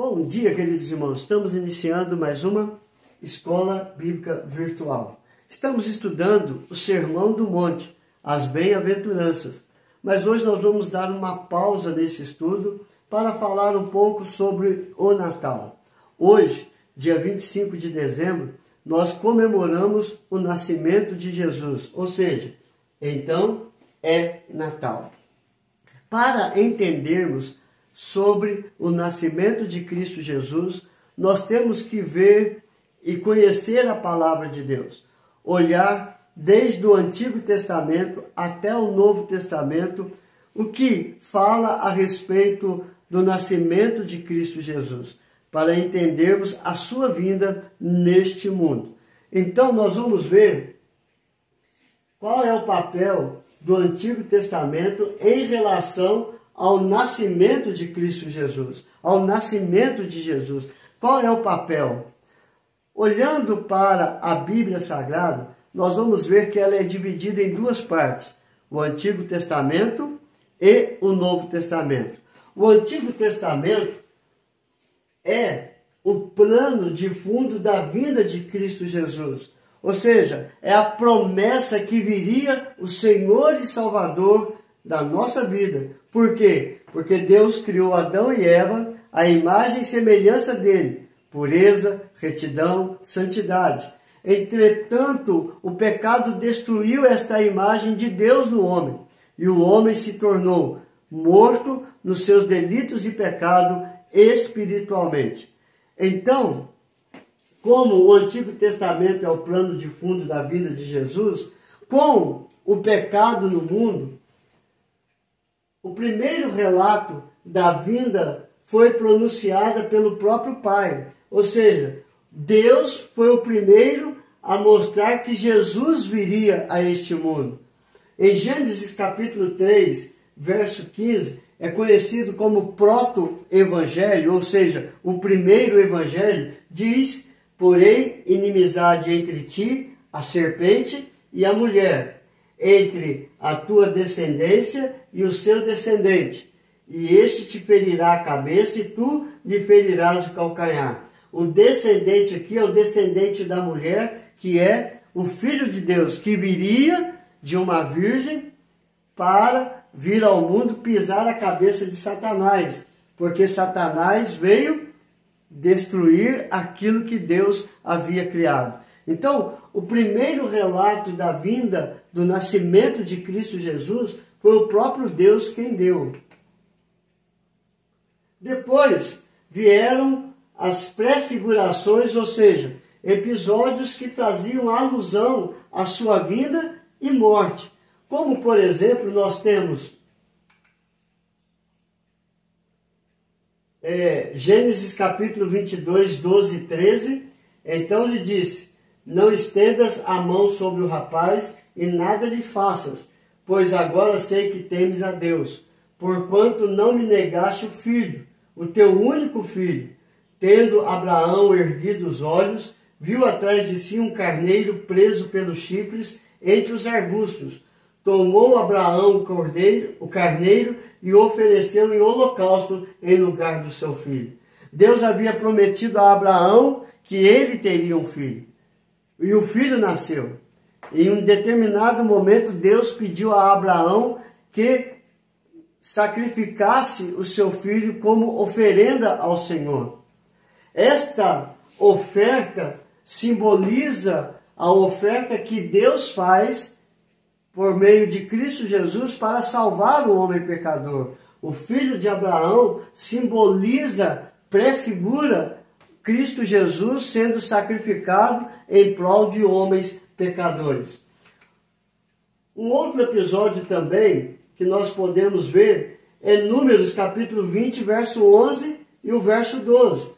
Bom dia, queridos irmãos. Estamos iniciando mais uma Escola Bíblica Virtual. Estamos estudando o Sermão do Monte, as Bem-aventuranças. Mas hoje nós vamos dar uma pausa nesse estudo para falar um pouco sobre o Natal. Hoje, dia 25 de dezembro, nós comemoramos o nascimento de Jesus, ou seja, então é Natal. Para entendermos sobre o nascimento de Cristo Jesus, nós temos que ver e conhecer a palavra de Deus. Olhar desde o Antigo Testamento até o Novo Testamento, o que fala a respeito do nascimento de Cristo Jesus, para entendermos a sua vinda neste mundo. Então nós vamos ver qual é o papel do Antigo Testamento em relação ao nascimento de Cristo Jesus, ao nascimento de Jesus. Qual é o papel? Olhando para a Bíblia Sagrada, nós vamos ver que ela é dividida em duas partes, o Antigo Testamento e o Novo Testamento. O Antigo Testamento é o plano de fundo da vinda de Cristo Jesus, ou seja, é a promessa que viria o Senhor e Salvador da nossa vida. Por quê? Porque Deus criou Adão e Eva à imagem e semelhança dele, pureza, retidão, santidade. Entretanto, o pecado destruiu esta imagem de Deus no homem, e o homem se tornou morto nos seus delitos e pecado espiritualmente. Então, como o Antigo Testamento é o plano de fundo da vinda de Jesus, com o pecado no mundo, o primeiro relato da vinda foi pronunciada pelo próprio Pai. Ou seja, Deus foi o primeiro a mostrar que Jesus viria a este mundo. Em Gênesis capítulo 3, verso 15, é conhecido como proto-evangelho, ou seja, o primeiro evangelho, diz: porém, inimizade entre ti, a serpente, e a mulher, entre a tua descendência e o seu descendente, e este te ferirá a cabeça e tu lhe ferirás o calcanhar. O descendente aqui é o descendente da mulher, que é o Filho de Deus, que viria de uma virgem para vir ao mundo pisar a cabeça de Satanás, porque Satanás veio destruir aquilo que Deus havia criado. Então, o primeiro relato da vinda, do nascimento de Cristo Jesus, foi o próprio Deus quem deu. Depois vieram as prefigurações, ou seja, episódios que faziam alusão à sua vinda e morte. Como, por exemplo, nós temos Gênesis capítulo 22, 12 e 13. Então lhe disse: não estendas a mão sobre o rapaz e nada lhe faças, pois agora sei que temes a Deus, porquanto não me negaste o filho, o teu único filho. Tendo Abraão erguido os olhos, viu atrás de si um carneiro preso pelos chifres entre os arbustos. Tomou Abraão o carneiro e o ofereceu em holocausto em lugar do seu filho. Deus havia prometido a Abraão que ele teria um filho. E o filho nasceu. Em um determinado momento, Deus pediu a Abraão que sacrificasse o seu filho como oferenda ao Senhor. Esta oferta simboliza a oferta que Deus faz por meio de Cristo Jesus para salvar o homem pecador. O filho de Abraão simboliza, prefigura Cristo Jesus sendo sacrificado em prol de homens pecadores. Um outro episódio também que nós podemos ver é Números capítulo 20, verso 11 e o verso 12.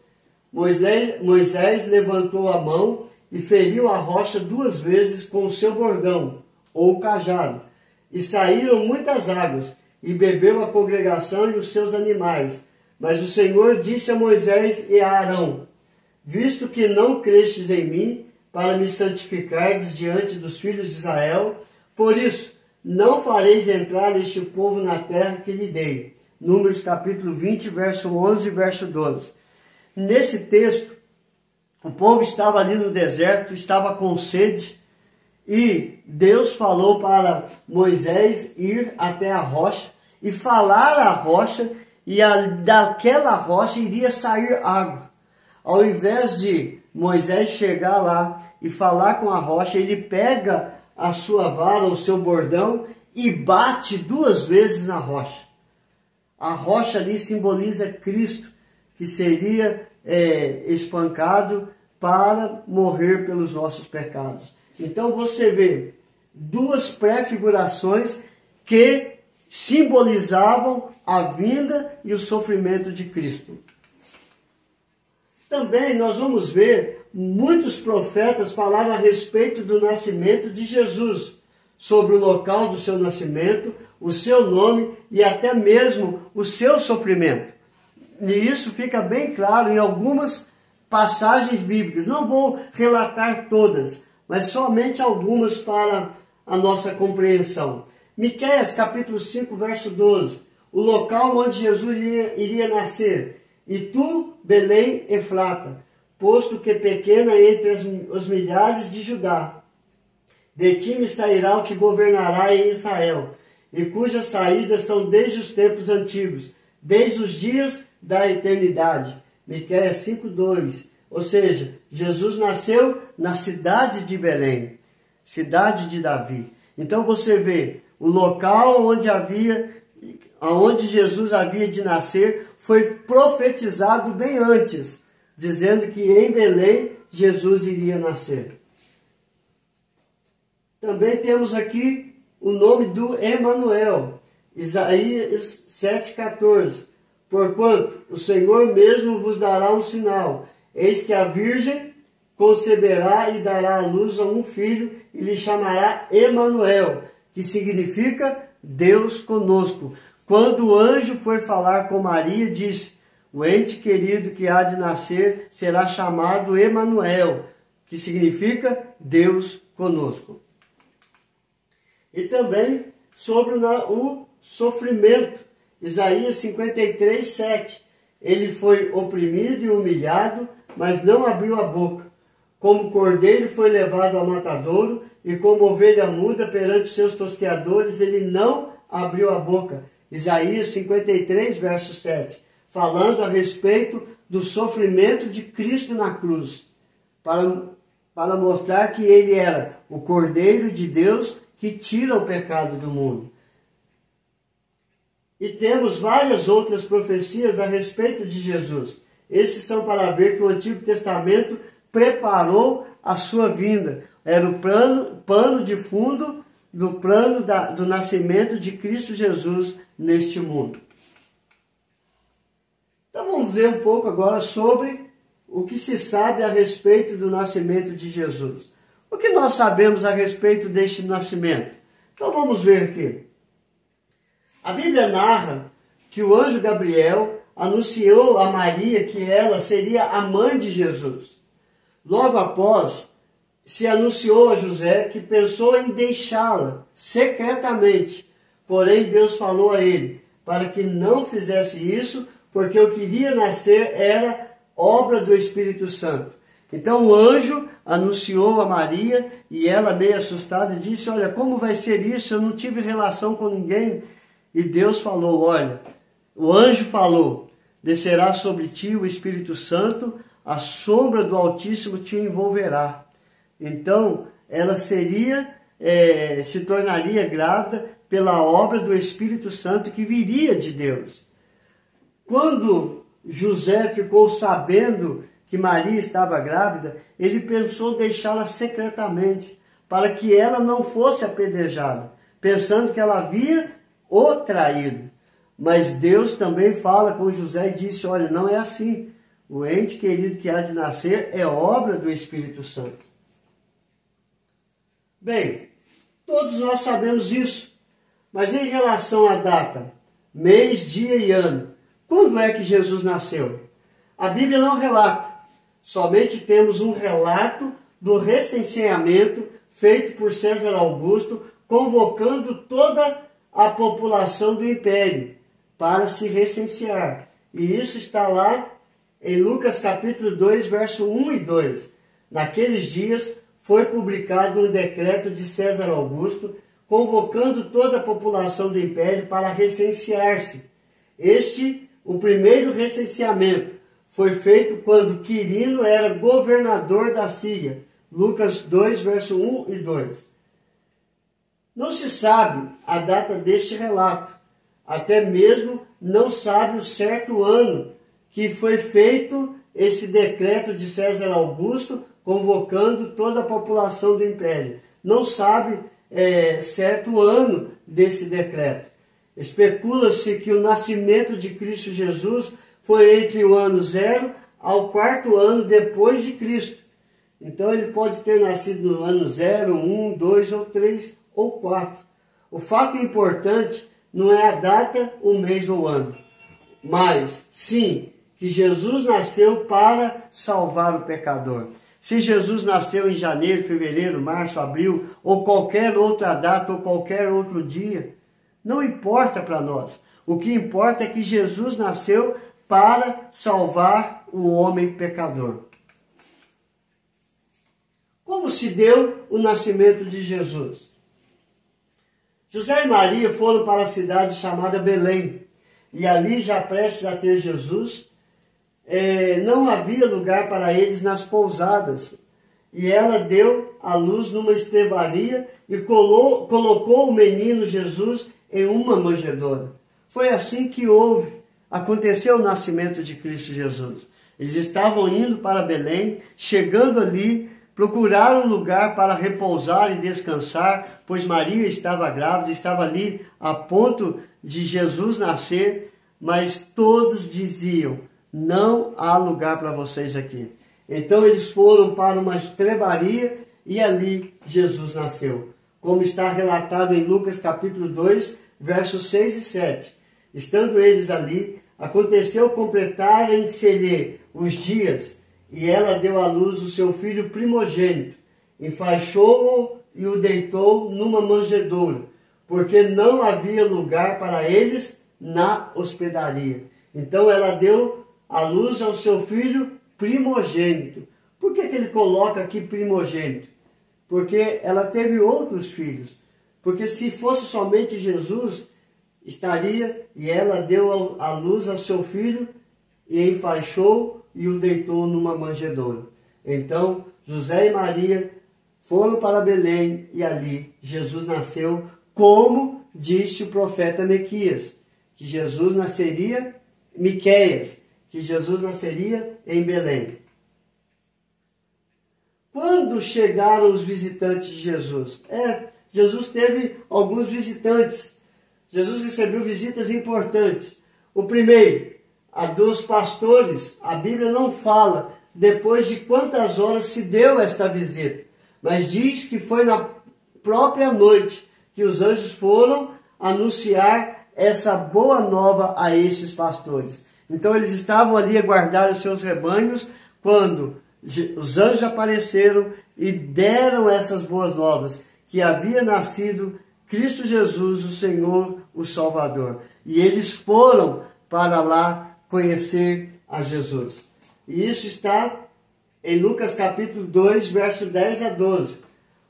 Moisés levantou a mão e feriu a rocha 2 vezes com o seu bordão, ou cajado, e saíram muitas águas, e bebeu a congregação e os seus animais. Mas o Senhor disse a Moisés e a Arão: visto que não crestes em mim, para me santificardes diante dos filhos de Israel, por isso não fareis entrar este povo na terra que lhe dei. Números capítulo 20, verso 11 e verso 12. Nesse texto, o povo estava ali no deserto, estava com sede, e Deus falou para Moisés ir até a rocha e falar à rocha, e daquela rocha iria sair água. Ao invés de Moisés chegar lá e falar com a rocha, ele pega a sua vara, o seu bordão, e bate 2 vezes na rocha. A rocha ali simboliza Cristo, que seria espancado para morrer pelos nossos pecados. Então você vê 2 pré-figurações que simbolizavam a vinda e o sofrimento de Cristo. Também nós vamos ver muitos profetas falaram a respeito do nascimento de Jesus, sobre o local do seu nascimento, o seu nome e até mesmo o seu sofrimento. E isso fica bem claro em algumas passagens bíblicas. Não vou relatar todas, mas somente algumas para a nossa compreensão. Miqueias capítulo 5, verso 12. O local onde Jesus iria nascer. E tu, Belém Efrata, posto que pequena entre os milhares de Judá, de ti me sairá o que governará em Israel, e cujas saídas são desde os tempos antigos, desde os dias da eternidade. Miqueias 5:2. Ou seja, Jesus nasceu na cidade de Belém, cidade de Davi. Então você vê, o local onde Jesus havia de nascer foi profetizado bem antes, dizendo que em Belém Jesus iria nascer. Também temos aqui o nome do Emanuel, Isaías 7,14. Porquanto o Senhor mesmo vos dará um sinal, eis que a virgem conceberá e dará à luz a um filho, e lhe chamará Emanuel, que significa Deus conosco. Quando o anjo foi falar com Maria, disse: o ente querido que há de nascer será chamado Emanuel, que significa Deus conosco. E também sobre o sofrimento. Isaías 53:7. Ele foi oprimido e humilhado, mas não abriu a boca. Como cordeiro foi levado ao matadouro, e como ovelha muda perante seus tosqueadores, ele não abriu a boca. Isaías 53, verso 7. Falando a respeito do sofrimento de Cristo na cruz, para mostrar que ele era o Cordeiro de Deus que tira o pecado do mundo. E temos várias outras profecias a respeito de Jesus. Esses são para ver que o Antigo Testamento preparou a sua vinda. Era o pano de fundo do plano do nascimento de Cristo Jesus neste mundo. Então vamos ver um pouco agora sobre o que se sabe a respeito do nascimento de Jesus. O que nós sabemos a respeito deste nascimento? Então vamos ver aqui. A Bíblia narra que o anjo Gabriel anunciou a Maria que ela seria a mãe de Jesus. Logo após, se anunciou a José que pensou em deixá-la secretamente. Porém, Deus falou a ele para que não fizesse isso, porque o que iria nascer era obra do Espírito Santo. Então o anjo anunciou a Maria e ela, meio assustada, disse: olha, como vai ser isso? Eu não tive relação com ninguém. E Deus falou: olha, o anjo falou: descerá sobre ti o Espírito Santo, a sombra do Altíssimo te envolverá. Então ela se tornaria grávida pela obra do Espírito Santo que viria de Deus. Quando José ficou sabendo que Maria estava grávida, ele pensou deixá-la secretamente, para que ela não fosse apedrejada, pensando que ela havia o traído. Mas Deus também fala com José e disse: olha, não é assim. O ente querido que há de nascer é obra do Espírito Santo. Bem, todos nós sabemos isso. Mas em relação à data, mês, dia e ano, quando é que Jesus nasceu? A Bíblia não relata. Somente temos um relato do recenseamento feito por César Augusto, convocando toda a população do império para se recensear. E isso está lá em Lucas capítulo 2, verso 1 e 2. Naqueles dias foi publicado um decreto de César Augusto, convocando toda a população do império para recensear-se. O primeiro recenseamento, foi feito quando Quirino era governador da Síria. Lucas 2, verso 1 e 2. Não se sabe a data deste relato, até mesmo não sabe o certo ano que foi feito esse decreto de César Augusto, convocando toda a população do império. Não sabe certo ano desse decreto. Especula-se que o nascimento de Cristo Jesus foi entre o ano 0 ao 4º ano depois de Cristo. Então ele pode ter nascido no ano 0, 1, 2 ou 3 ou 4. O fato importante não é a data, o mês ou o ano, mas sim que Jesus nasceu para salvar o pecador. Se Jesus nasceu em janeiro, fevereiro, março, abril, ou qualquer outra data, ou qualquer outro dia, não importa para nós. O que importa é que Jesus nasceu para salvar o homem pecador. Como se deu o nascimento de Jesus? José e Maria foram para a cidade chamada Belém, e ali, já prestes a ter Jesus, não havia lugar para eles nas pousadas, e ela deu à luz numa estrebaria e colocou o menino Jesus em uma manjedoura. Foi assim que aconteceu o nascimento de Cristo Jesus. Eles estavam indo para Belém, chegando ali, procuraram um lugar para repousar e descansar, pois Maria estava grávida, estava ali a ponto de Jesus nascer, mas todos diziam: não há lugar para vocês aqui. Então eles foram para uma estrebaria e ali Jesus nasceu, como está relatado em Lucas capítulo 2, versos 6 e 7. Estando eles ali, aconteceu completarem-se-lhe os dias, e ela deu à luz o seu filho primogênito, enfaixou-o e o deitou numa manjedoura, porque não havia lugar para eles na hospedaria. Então ela deu à luz ao seu filho primogênito. Por que ele coloca aqui primogênito? Porque ela teve outros filhos. Porque se fosse somente Jesus, e ela deu à luz ao seu filho e enfaixou e o deitou numa manjedoura. Então José e Maria foram para Belém e ali Jesus nasceu, como disse o profeta Miqueias, que Jesus nasceria em Belém. Quando chegaram os visitantes de Jesus? Jesus teve alguns visitantes. Jesus recebeu visitas importantes. O primeiro, a dos pastores. A Bíblia não fala depois de quantas horas se deu esta visita, mas diz que foi na própria noite que os anjos foram anunciar essa boa nova a esses pastores. Então eles estavam ali a guardar os seus rebanhos quando os anjos apareceram e deram essas boas novas, que havia nascido Cristo Jesus, o Senhor, o Salvador. E eles foram para lá conhecer a Jesus. E isso está em Lucas capítulo 2, verso 10 a 12.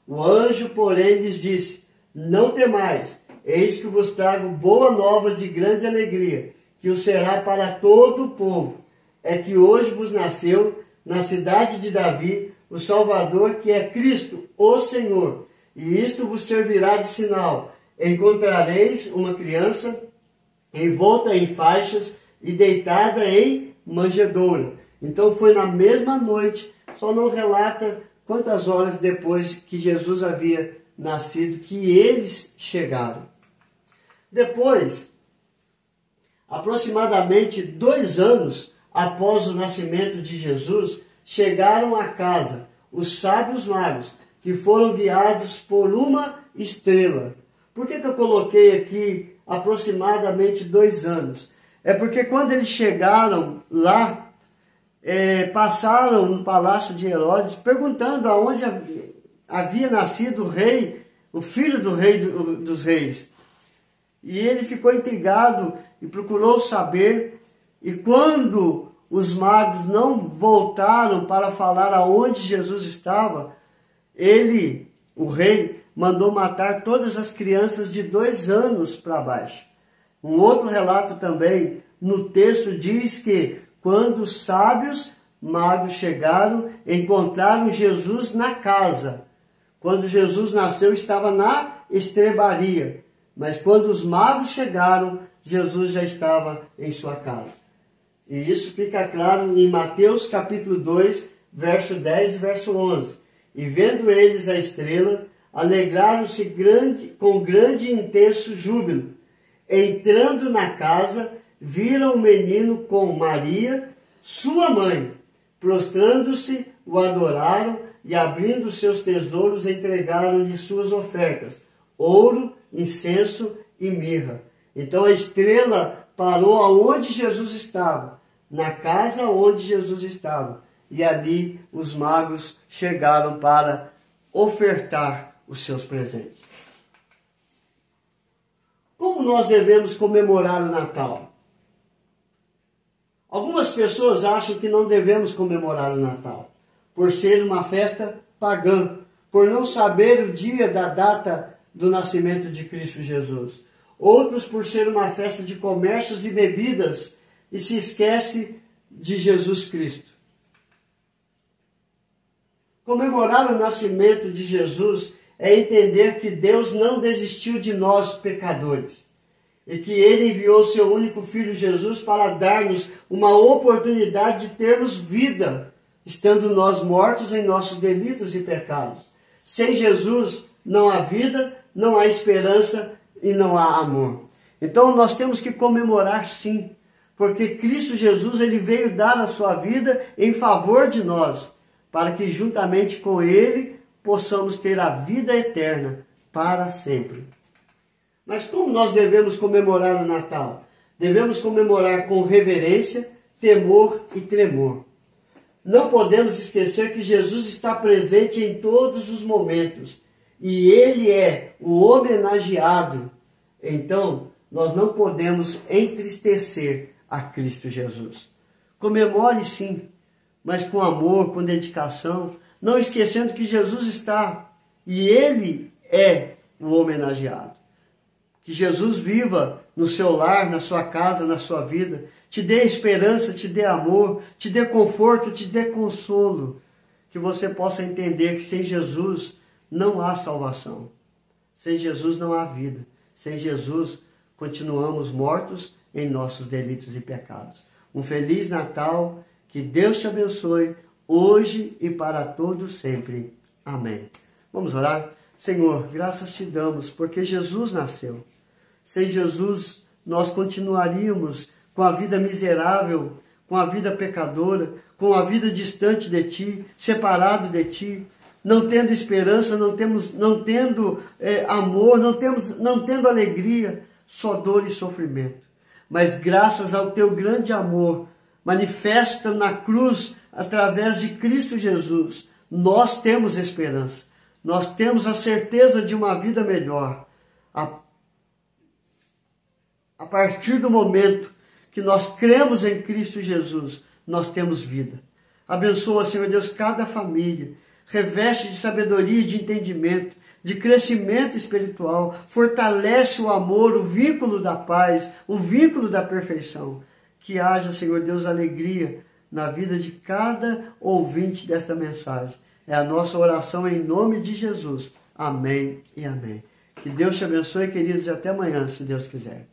O anjo, porém, lhes disse: não temais, eis que vos trago boa nova de grande alegria, que o será para todo o povo. É que hoje vos nasceu, na cidade de Davi, o Salvador, que é Cristo, o Senhor. E isto vos servirá de sinal: encontrareis uma criança envolta em faixas e deitada em manjedoura. Então foi na mesma noite, só não relata quantas horas depois que Jesus havia nascido que eles chegaram. Depois, aproximadamente 2 anos após o nascimento de Jesus, chegaram a casa os sábios magos, que foram guiados por uma estrela. Por que eu coloquei aqui aproximadamente 2 anos? É porque quando eles chegaram lá, passaram no palácio de Herodes, perguntando aonde havia nascido o rei, o filho do rei dos reis. E ele ficou intrigado e procurou saber. E quando os magos não voltaram para falar aonde Jesus estava, o rei, mandou matar todas as crianças de 2 anos para baixo. Um outro relato também, no texto, diz que quando os sábios magos chegaram, encontraram Jesus na casa. Quando Jesus nasceu, estava na estrebaria. Mas quando os magos chegaram, Jesus já estava em sua casa. E isso fica claro em Mateus capítulo 2, verso 10 e verso 11. E vendo eles a estrela, alegraram-se com grande e intenso júbilo. Entrando na casa, viram o menino com Maria, sua mãe. Prostrando-se, o adoraram e, abrindo seus tesouros, entregaram-lhe suas ofertas: ouro, incenso e mirra. Então a estrela parou aonde Jesus estava, na casa onde Jesus estava. E ali os magos chegaram para ofertar os seus presentes. Como nós devemos comemorar o Natal? Algumas pessoas acham que não devemos comemorar o Natal, por ser uma festa pagã, por não saber o dia da data do nascimento de Cristo Jesus. Outros por ser uma festa de comércios e bebidas e se esquece de Jesus Cristo. Comemorar o nascimento de Jesus é entender que Deus não desistiu de nós, pecadores, e que Ele enviou seu único Filho Jesus para dar-nos uma oportunidade de termos vida, estando nós mortos em nossos delitos e pecados. Sem Jesus não há vida, não há esperança e não há amor. Então nós temos que comemorar sim, porque Cristo Jesus ele veio dar a sua vida em favor de nós, para que juntamente com Ele possamos ter a vida eterna para sempre. Mas como nós devemos comemorar o Natal? Devemos comemorar com reverência, temor e tremor. Não podemos esquecer que Jesus está presente em todos os momentos e Ele é o homenageado. Então, nós não podemos entristecer a Cristo Jesus. Comemore sim, mas com amor, com dedicação, não esquecendo que Jesus está e Ele é o homenageado. Que Jesus viva no seu lar, na sua casa, na sua vida, te dê esperança, te dê amor, te dê conforto, te dê consolo. Que você possa entender que sem Jesus não há salvação. Sem Jesus não há vida. Sem Jesus continuamos mortos em nossos delitos e pecados. Um Feliz Natal, que Deus te abençoe, hoje e para todos sempre. Amém. Vamos orar? Senhor, graças te damos, porque Jesus nasceu. Sem Jesus, nós continuaríamos com a vida miserável, com a vida pecadora, com a vida distante de Ti, separado de Ti, não tendo esperança, não tendo amor, não tendo alegria, só dor e sofrimento. Mas graças ao Teu grande amor, manifesta na cruz, através de Cristo Jesus, nós temos esperança, nós temos a certeza de uma vida melhor. A partir do momento que nós cremos em Cristo Jesus, nós temos vida. Abençoa, Senhor Deus, cada família, reveste de sabedoria e de entendimento, de crescimento espiritual, fortalece o amor, o vínculo da paz, o vínculo da perfeição. Que haja, Senhor Deus, alegria na vida de cada ouvinte desta mensagem. É a nossa oração em nome de Jesus. Amém e amém. Que Deus te abençoe, queridos, e até amanhã, se Deus quiser.